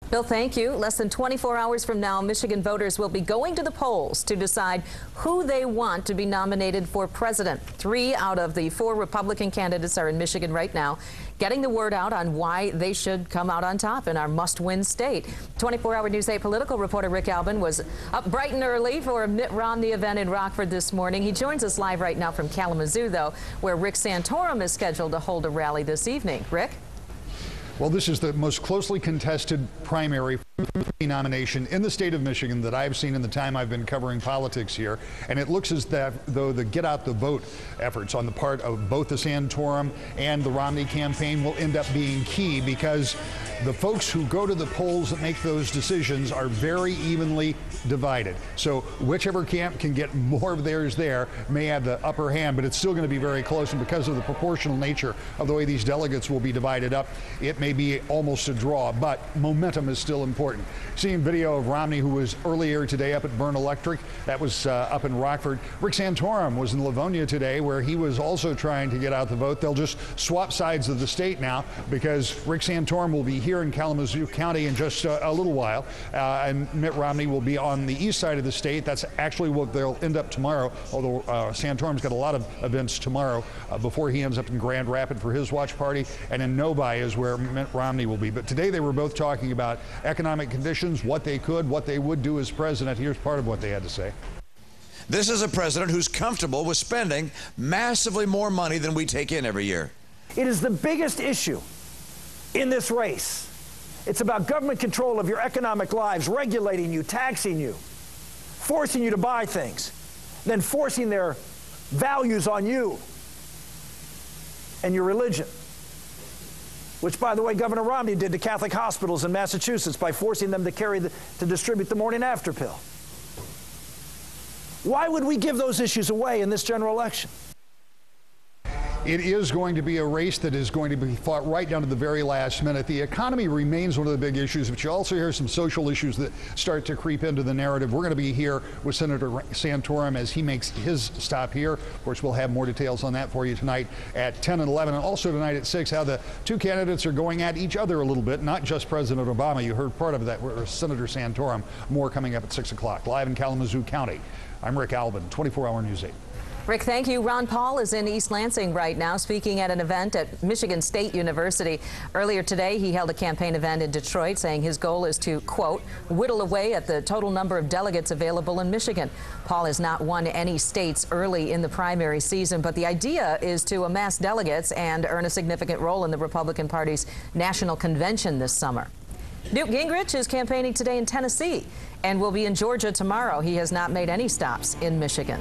Bill, thank you. Less than 24 hours from now, Michigan voters will be going to the polls to decide who they want to be nominated for president. 3 out of the 4 Republican candidates are in Michigan right now, getting the word out on why they should come out on top in our must-win state. 24-hour News 8 political reporter Rick Albin was up bright and early for a Mitt Romney event in Rockford this morning. He joins us live right now from Kalamazoo, though, where Rick Santorum is scheduled to hold a rally this evening. Rick? Well, this is the most closely contested primary nomination in the state of Michigan that I've seen in the time I've been covering politics here. And it looks as though the get out the vote efforts on the part of both the Santorum and the Romney campaign will end up being key, because the folks who go to the polls that make those decisions are very evenly divided. So whichever camp can get more of theirs there may have the upper hand, but it's still going to be very close. And because of the proportional nature of the way these delegates will be divided up, it may be almost a draw, but momentum is still important. Seeing video of Romney, who was earlier today up at Burn Electric, that was up in Rockford. Rick Santorum was in Livonia today, where he was also trying to get out the vote. They'll just swap sides of the state now, because Rick Santorum will be here in Kalamazoo County in just a little while, and Mitt Romney will be on the east side of the state. That's actually what they'll end up tomorrow, although Santorum's got a lot of events tomorrow before he ends up in Grand Rapids for his watch party, and in Novi is where Mitt Romney will be. But today they were both talking about economic conditions, what they could, what they would do as president. Here's part of what they had to say. This is a president who's comfortable with spending massively more money than we take in every year. It is the biggest issue in this race. It's about government control of your economic lives, regulating you, taxing you, forcing you to buy things, then forcing their values on you and your religion. Which, by the way, Governor Romney did to Catholic hospitals in Massachusetts by forcing them to distribute the morning after pill. Why would we give those issues away in this general election? It is going to be a race that is going to be fought right down to the very last minute. The economy remains one of the big issues, but you also hear some social issues that start to creep into the narrative. We're going to be here with Senator Santorum as he makes his stop here. Of course, we'll have more details on that for you tonight at 10 and 11, and also tonight at 6, how the two candidates are going at each other a little bit, not just President Obama. You heard part of that with Senator Santorum. More coming up at 6 o'clock. Live in Kalamazoo County, I'm Rick Albin, 24-hour News 8. Rick, thank you. Ron Paul is in East Lansing right now, speaking at an event at Michigan State University. Earlier today, he held a campaign event in Detroit, saying his goal is to, quote, whittle away at the total number of delegates available in Michigan. Paul has not won any states early in the primary season, but the idea is to amass delegates and earn a significant role in the Republican Party's national convention this summer. Newt Gingrich is campaigning today in Tennessee and will be in Georgia tomorrow. He has not made any stops in Michigan.